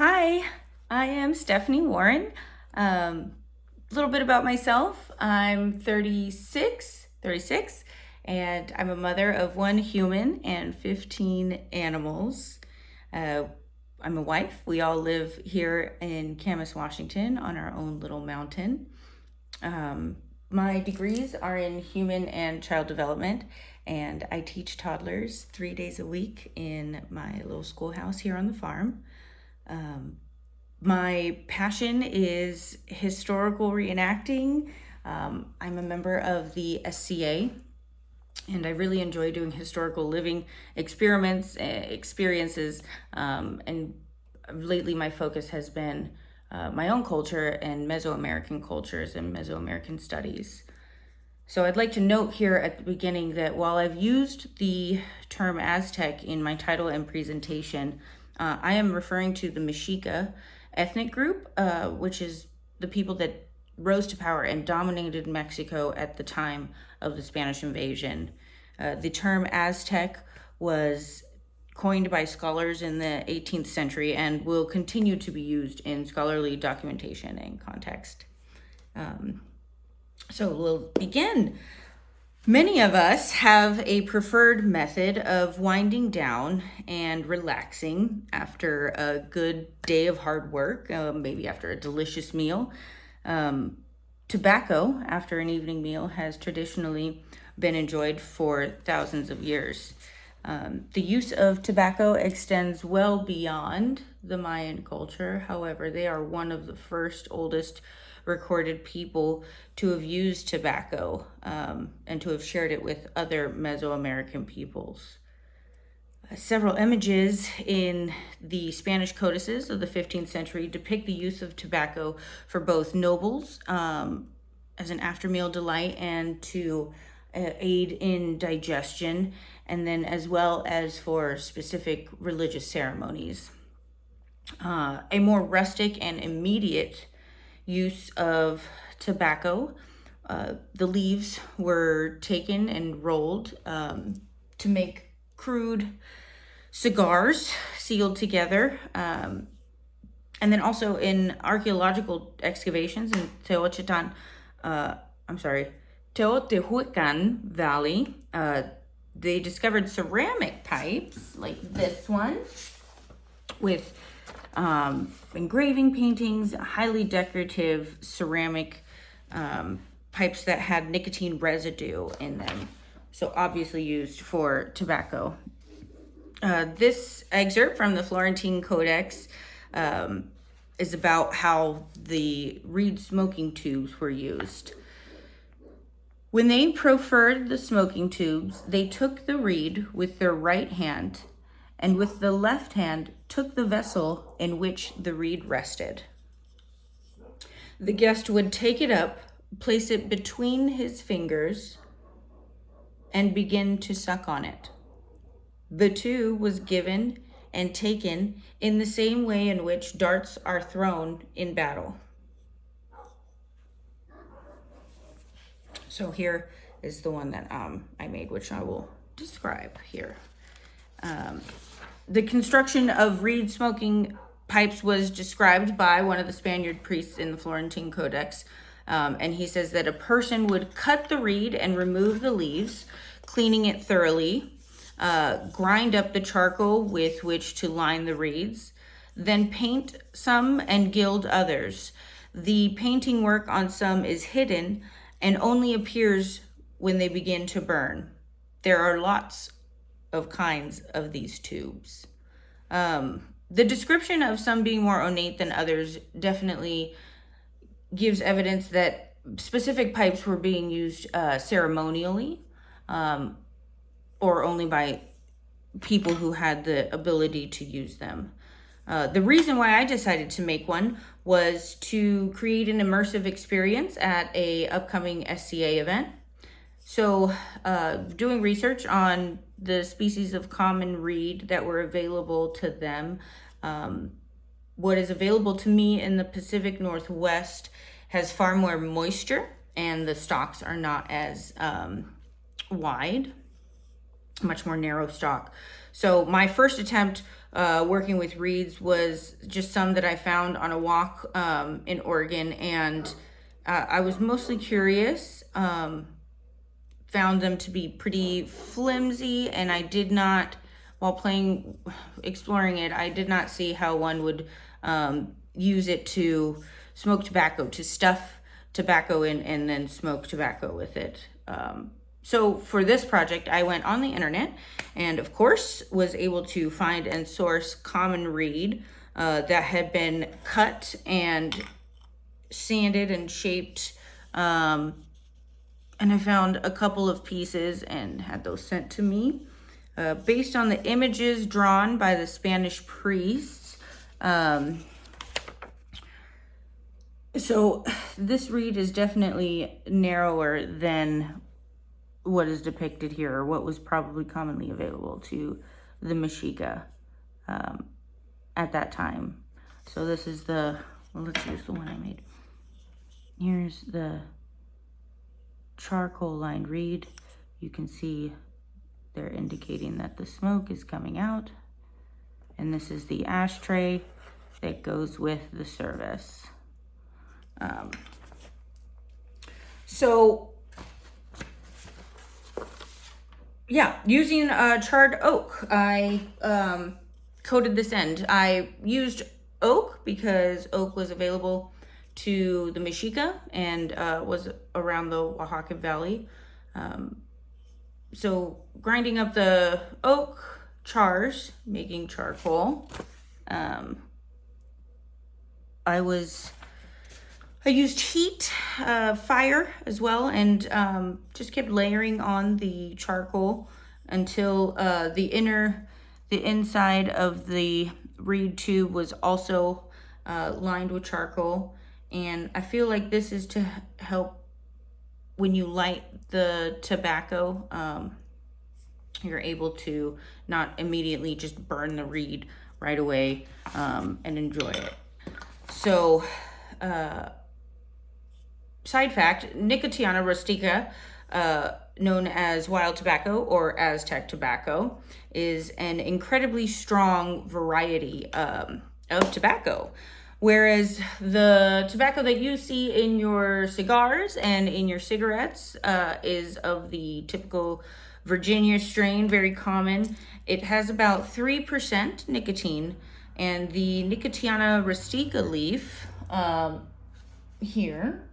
Hi, I am Stephanie Warren. A little bit about myself. I'm 36, and I'm a mother of one human and 15 animals. Uh, I'm a wife. We all live here in Camas, Washington on our own little mountain. My degrees are in human and child development, and I teach toddlers 3 days a week in my little schoolhouse here on the farm. My passion is historical reenacting. I'm a member of the SCA, and I really enjoy doing historical living experiences. And lately, my focus has been my own culture and Mesoamerican cultures and Mesoamerican studies. So I'd like to note here at the beginning that while I've used the term Aztec in my title and presentation, I am referring to the Mexica ethnic group, which is the people that rose to power and dominated Mexico at the time of the Spanish invasion. The term Aztec was coined by scholars in the 18th century and will continue to be used in scholarly documentation and context. So we'll begin. Many of us have a preferred method of winding down and relaxing after a good day of hard work, maybe after a delicious meal. Tobacco after an evening meal has traditionally been enjoyed for thousands of years. The use of tobacco extends well beyond the Mayan culture. However, they are one of the first oldest recorded people to have used tobacco and to have shared it with other Mesoamerican peoples. Several images in the Spanish codices of the 15th century depict the use of tobacco for both nobles as an after-meal delight and to aid in digestion, and then as well as for specific religious ceremonies. A more rustic and immediate use of tobacco. The leaves were taken and rolled to make crude cigars sealed together. And then also in archaeological excavations in Teotihuacan Valley, they discovered ceramic pipes like this one with engraving paintings, highly decorative ceramic pipes that had nicotine residue in them. So obviously used for tobacco. This excerpt from the Florentine Codex is about how the reed smoking tubes were used. When they proffered the smoking tubes, they took the reed with their right hand and with the left hand took the vessel in which the reed rested. The guest would take it up, place it between his fingers, and begin to suck on it. The tube was given and taken in the same way in which darts are thrown in battle. So here is the one that I made, which I will describe here. The construction of reed smoking pipes was described by one of the Spaniard priests in the Florentine Codex. And he says that a person would cut the reed and remove the leaves, cleaning it thoroughly, grind up the charcoal with which to line the reeds, then paint some and gild others. The painting work on some is hidden and only appears when they begin to burn. There are lots of kinds of these tubes. The description of some being more ornate than others definitely gives evidence that specific pipes were being used ceremonially or only by people who had the ability to use them. The reason why I decided to make one was to create an immersive experience at a upcoming SCA event. So doing research on the species of common reed that were available to them, what is available to me in the Pacific Northwest has far more moisture and the stalks are not as wide, much more narrow stalk. So my first attempt working with reeds was just some that I found on a walk in Oregon, and I was mostly curious. Found them to be pretty flimsy, and I did not, while exploring it, I did not see how one would use it to smoke tobacco, to stuff tobacco in and then smoke tobacco with it. So for this project, I went on the internet and, of course, was able to find and source common reed that had been cut and sanded and shaped. And I found a couple of pieces and had those sent to me. Based on the images drawn by the Spanish priests. So this reed is definitely narrower than what is depicted here, or what was probably commonly available to the Mexica at that time. So this is let's use the one I made. Here's the charcoal lined reed. You can see they're indicating that the smoke is coming out. And this is the ashtray that goes with the service. Using charred oak, I coated this end. I used oak because oak was available to the Mexica and was around the Oaxaca Valley. So grinding up the oak chars, making charcoal. I used heat, fire as well, and just kept layering on the charcoal until the inside of the reed tube was also lined with charcoal. And I feel like this is to help when you light the tobacco, you're able to not immediately just burn the reed right away and enjoy it. So, side fact, Nicotiana rustica, known as wild tobacco or Aztec tobacco, is an incredibly strong variety of tobacco. Whereas the tobacco that you see in your cigars and in your cigarettes is of the typical Virginia strain, very common. It has about 3% nicotine, and the Nicotiana rustica leaf here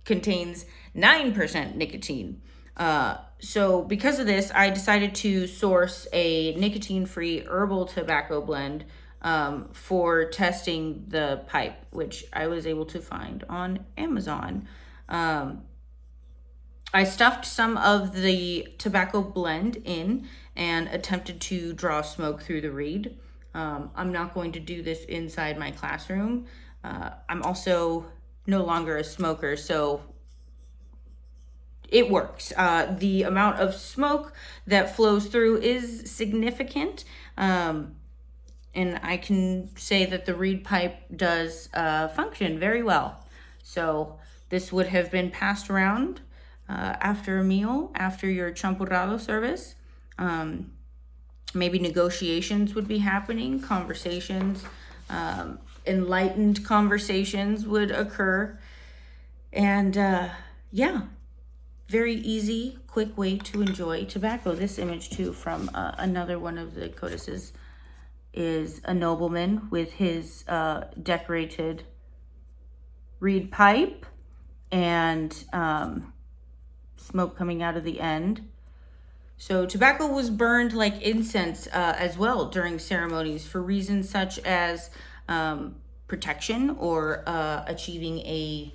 contains 9% nicotine. So because of this, I decided to source a nicotine-free herbal tobacco blend for testing the pipe, which I was able to find on Amazon. I stuffed some of the tobacco blend in and attempted to draw smoke through the reed. I'm not going to do this inside my classroom. I'm also no longer a smoker, so it works. The amount of smoke that flows through is significant. And I can say that the reed pipe does function very well. So this would have been passed around after a meal, after your champurrado service. Maybe negotiations would be happening, conversations, enlightened conversations would occur. And very easy, quick way to enjoy tobacco. This image too from another one of the codices is a nobleman with his decorated reed pipe and smoke coming out of the end. So tobacco was burned like incense as well during ceremonies for reasons such as protection or achieving a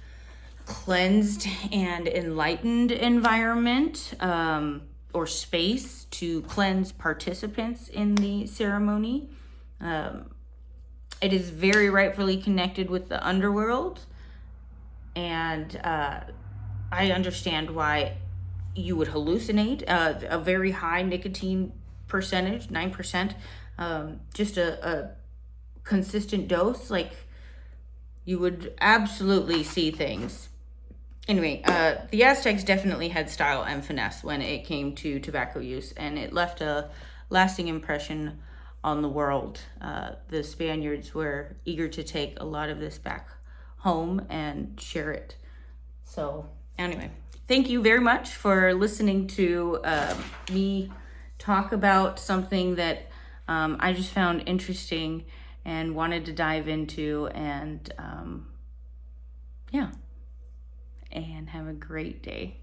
cleansed and enlightened environment or space to cleanse participants in the ceremony. It is very rightfully connected with the underworld, and I understand why you would hallucinate. A very high nicotine percentage, 9%, just a consistent dose, like you would absolutely see things. Anyway, the Aztecs definitely had style and finesse when it came to tobacco use, and it left a lasting impression on the world. The Spaniards were eager to take a lot of this back home and share it. So anyway, thank you very much for listening to me talk about something that I just found interesting and wanted to dive into. And yeah, and have a great day.